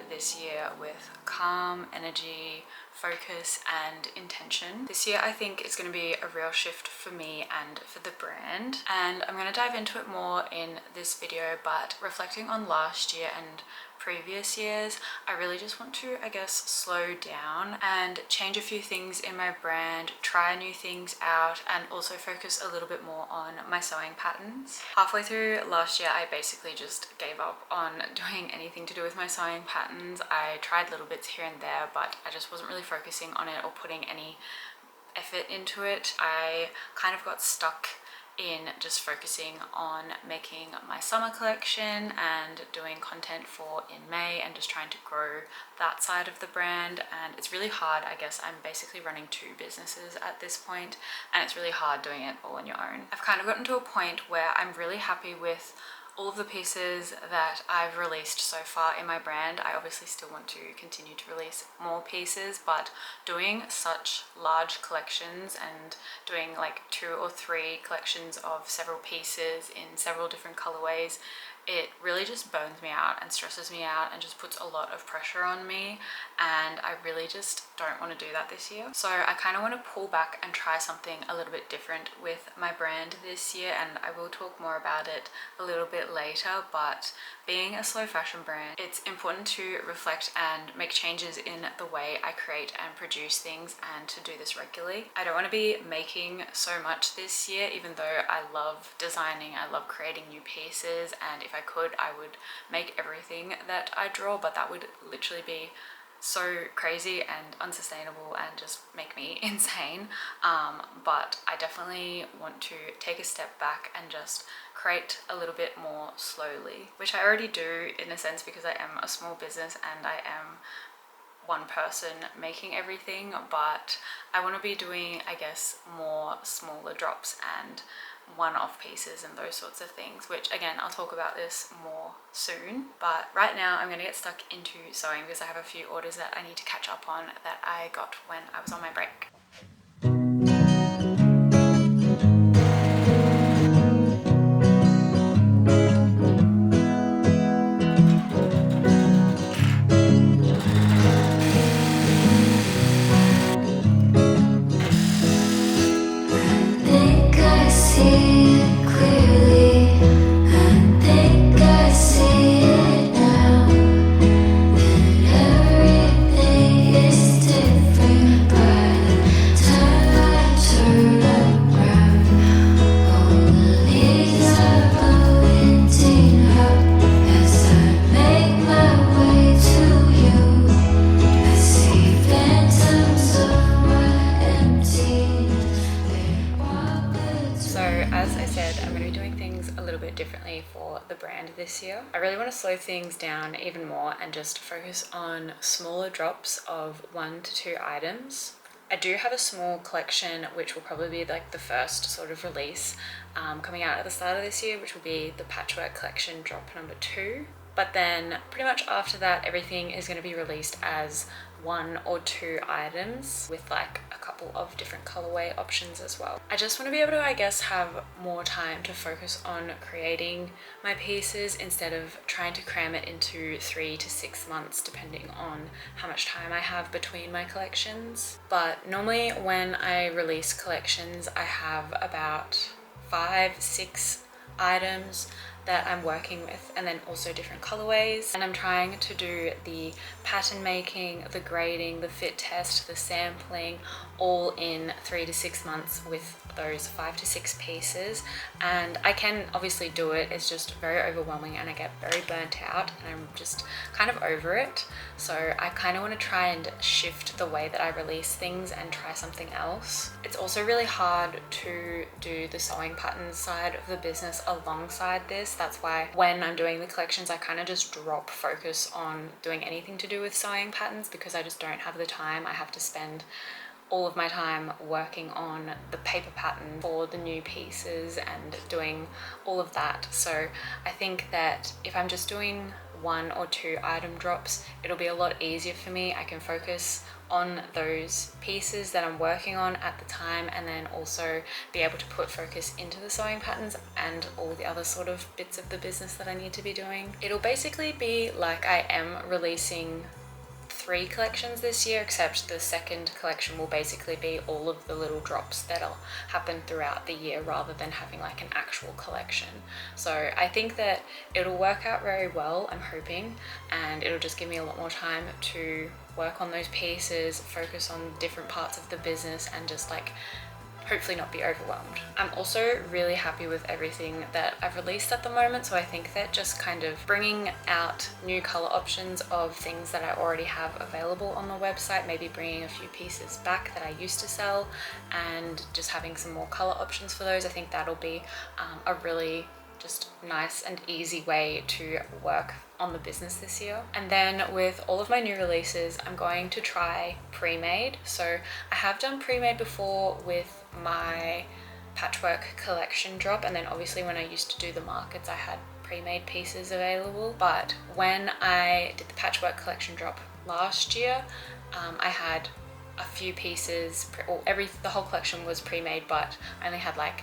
this year with calm energy, focus and intention. This year I think is going to be a real shift for me and for the brand, and I'm going to dive into it more in this video, but reflecting on last year and previous years, I really just want to, I guess, slow down and change a few things in my brand, try new things out, and also focus a little bit more on my sewing patterns. Halfway through last year, I basically just gave up on doing anything to do with my sewing patterns. I tried little bits here and there, but I just wasn't really focusing on it or putting any effort into it. I kind of got stuck in just focusing on making my summer collection and doing content for in May and just trying to grow that side of the brand. And it's really hard. I guess I'm basically running two businesses at this point, and it's really hard doing it all on your own. I've kind of gotten to a point where I'm really happy with all of the pieces that I've released so far in my brand. I obviously still want to continue to release more pieces, but doing such large collections and doing like 2 or 3 collections of several pieces in several different colorways, it really just burns me out and stresses me out and just puts a lot of pressure on me, and I really just don't want to do that this year. So I kind of want to pull back and try something a little bit different with my brand this year, and I will talk more about it a little bit later. But being a slow fashion brand, it's important to reflect and make changes in the way I create and produce things, and to do this regularly. I don't want to be making so much this year, even though I love designing, I love creating new pieces, and if I could, I would make everything that I draw, but that would literally be so crazy and unsustainable and just make me insane. But I definitely want to take a step back and just create a little bit more slowly, which I already do in a sense because I am a small business and I am one person making everything, but I want to be doing, I guess, more smaller drops and one-off pieces and those sorts of things, which again, I'll talk about this more soon. But right now I'm going to get stuck into sewing because I have a few orders that I need to catch up on that I got when I was on my break. Differently for the brand this year. I really want to slow things down even more and just focus on smaller drops of 1 to 2 items. I do have a small collection which will probably be like the first sort of release coming out at the start of this year, which will be the patchwork collection drop number 2. But then pretty much after that, everything is going to be released as 1 or 2 items with like a couple of different colorway options as well. I just want to be able to, I guess, have more time to focus on creating my pieces instead of trying to cram it into 3 to 6 months, depending on how much time I have between my collections. But normally when I release collections, I have about 5-6 items that I'm working with, and then also different colorways. And I'm trying to do the pattern making, the grading, the fit test, the sampling, all in 3 to 6 months with those 5 to 6 pieces. And I can obviously do it, it's just very overwhelming and I get very burnt out and I'm just kind of over it. So I kind of want to try and shift the way that I release things and try something else. It's also really hard to do the sewing patterns side of the business alongside this. That's why when I'm doing the collections, I kind of just drop focus on doing anything to do with sewing patterns because I just don't have the time. I have to spend all of my time working on the paper pattern for the new pieces and doing all of that. So I think that if I'm just doing 1 or 2 item drops, it'll be a lot easier for me. I can focus on those pieces that I'm working on at the time, and then also be able to put focus into the sewing patterns and all the other sort of bits of the business that I need to be doing. It'll basically be like I am releasing 3 collections this year, except the second collection will basically be all of the little drops that'll happen throughout the year rather than having like an actual collection. So I think that it'll work out very well, I'm hoping, and it'll just give me a lot more time to work on those pieces, focus on different parts of the business, and just like hopefully not be overwhelmed. I'm also really happy with everything that I've released at the moment, so I think that just kind of bringing out new color options of things that I already have available on the website, maybe bringing a few pieces back that I used to sell, and just having some more color options for those, I think that'll be a really just nice and easy way to work on the business this year. And then with all of my new releases, I'm going to try pre-made. So I have done pre-made before with my patchwork collection drop, and then obviously when I used to do the markets I had pre-made pieces available. But when I did the patchwork collection drop last year, I had a few pieces, the whole collection was pre-made, but I only had like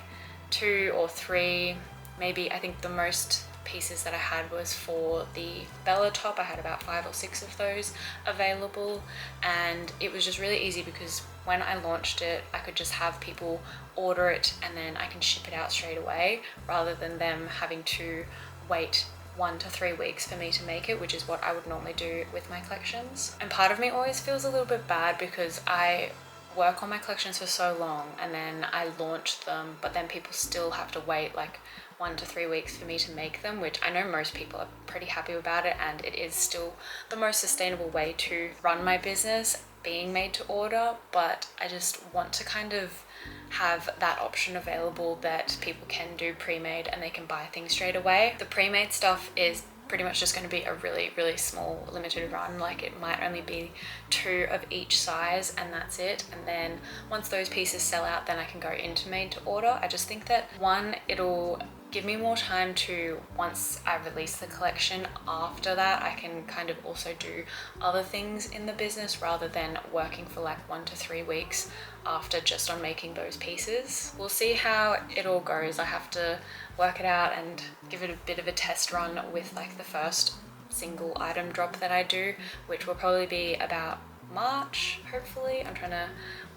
2 or 3, maybe. I think the most pieces that I had was for the Bella top. I had about 5 or 6 of those available, and it was just really easy because when I launched it, I could just have people order it and then I can ship it out straight away, rather than them having to wait 1 to 3 weeks for me to make it, which is what I would normally do with my collections. And part of me always feels a little bit bad because I work on my collections for so long and then I launch them, but then people still have to wait like 1 to 3 weeks for me to make them, which I know most people are pretty happy about it, and it is still the most sustainable way to run my business, being made to order. But I just want to kind of have that option available that people can do pre-made and they can buy things straight away. The pre-made stuff is pretty much just going to be a really small limited run, like it might only be 2 of each size and that's it. And then once those pieces sell out, then I can go into made to order. I just think that, one, it'll give me more time to, once I release the collection, after that I can kind of also do other things in the business rather than working for like 1 to 3 weeks after just on making those pieces. We'll see how it all goes. I have to work it out and give it a bit of a test run with like the first single item drop that I do, which will probably be about March, hopefully. I'm trying to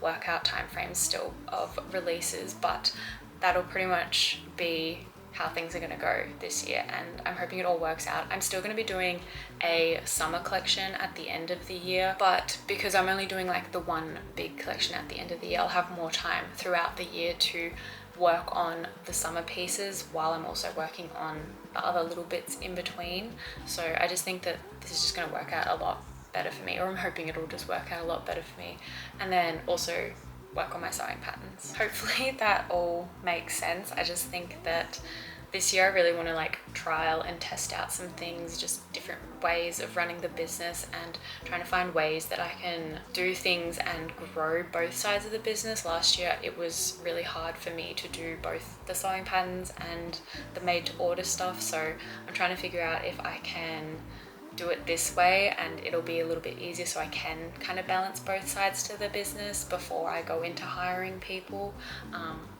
work out timeframes still of releases, but that'll pretty much be how things are going to go this year, and I'm hoping it all works out. I'm still going to be doing a summer collection at the end of the year, but because I'm only doing like the one big collection at the end of the year, I'll have more time throughout the year to work on the summer pieces while I'm also working on the other little bits in between. So I just think that this is just going to work out a lot better for me, or I'm hoping it'll just work out a lot better for me, and then also work on my sewing patterns. Hopefully that all makes sense. I just think that this year I really want to like trial and test out some things, just different ways of running the business, and trying to find ways that I can do things and grow both sides of the business. Last year it was really hard for me to do both the sewing patterns and the made to order stuff, so I'm trying to figure out if I can do it this way and it'll be a little bit easier, so I can kind of balance both sides to the business before I go into hiring people,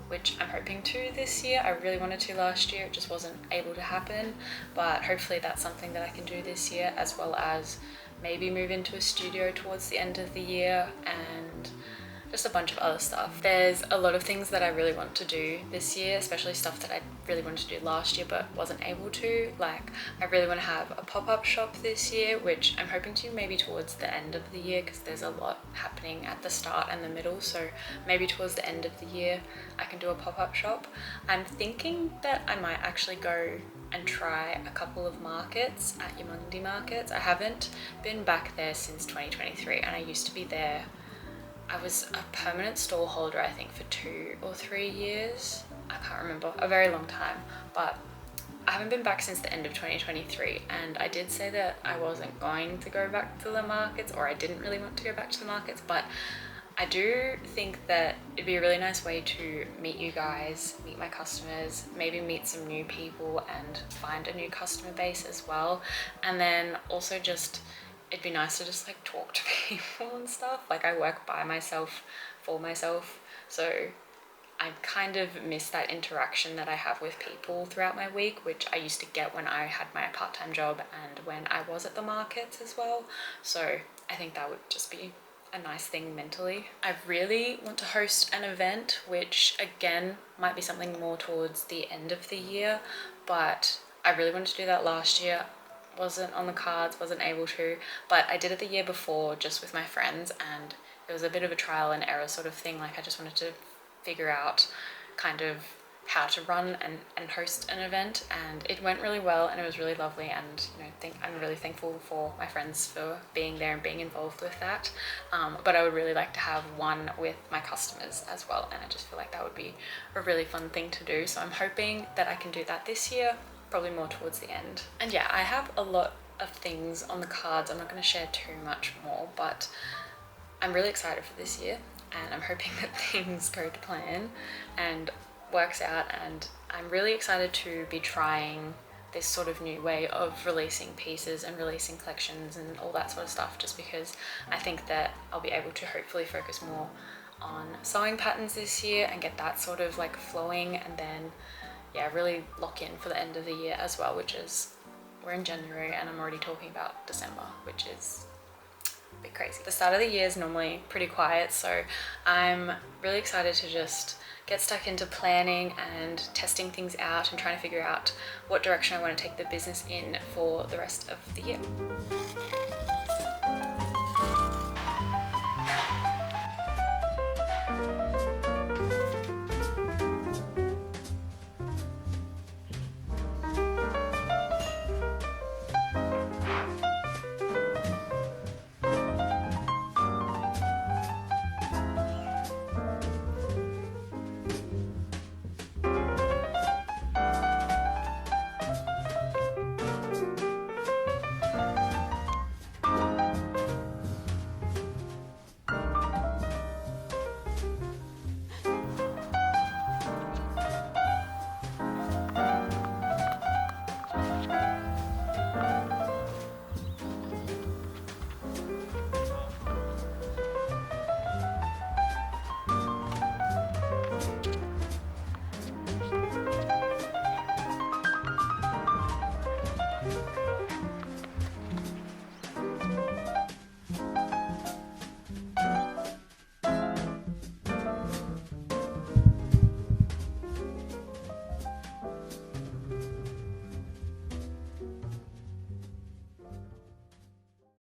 which I'm hoping to this year. I really wanted to last year, it just wasn't able to happen, but hopefully that's something that I can do this year, as well as maybe move into a studio towards the end of the year and just a bunch of other stuff. There's a lot of things that I really want to do this year, especially stuff that I really wanted to do last year but wasn't able to. Like, I really want to have a pop-up shop this year, which I'm hoping to maybe towards the end of the year, because there's a lot happening at the start and the middle, so maybe towards the end of the year I can do a pop-up shop. I'm thinking that I might actually go and try a couple of markets at Yamundi markets. I haven't been back there since 2023, and I used to be there. I was a permanent stall holder, I think, for 2 or 3 years. I can't remember, a very long time, but I haven't been back since the end of 2023, and I did say that I wasn't going to go back to the markets, or I didn't really want to go back to the markets, but I do think that it'd be a really nice way to meet you guys, meet my customers, maybe meet some new people and find a new customer base as well. And then also just, it'd be nice to just like talk to people and stuff. Like I work by myself, for myself, so I kind of miss that interaction that I have with people throughout my week, which I used to get when I had my part-time job and when I was at the markets as well. So I think that would just be a nice thing mentally. I really want to host an event, which again might be something more towards the end of the year, but I really wanted to do that last year. Wasn't on the cards, wasn't able to, but I did it the year before just with my friends, and it was a bit of a trial and error sort of thing. Like I just wanted to figure out kind of how to run and host an event, and it went really well and it was really lovely, and you know, I'm really thankful for my friends for being there and being involved with that. But I would really like to have one with my customers as well, and I just feel like that would be a really fun thing to do. So I'm hoping that I can do that this year, probably more towards the end. And yeah, I have a lot of things on the cards. I'm not going to share too much more, but I'm really excited for this year, and I'm hoping that things go to plan and works out, and I'm really excited to be trying this sort of new way of releasing pieces and releasing collections and all that sort of stuff, just because I think that I'll be able to hopefully focus more on sewing patterns this year and get that sort of like flowing, and then yeah, really lock in for the end of the year as well, which is, we're in January and I'm already talking about December, which is a bit crazy. The start of the year is normally pretty quiet, so I'm really excited to just get stuck into planning and testing things out and trying to figure out what direction I want to take the business in for the rest of the year.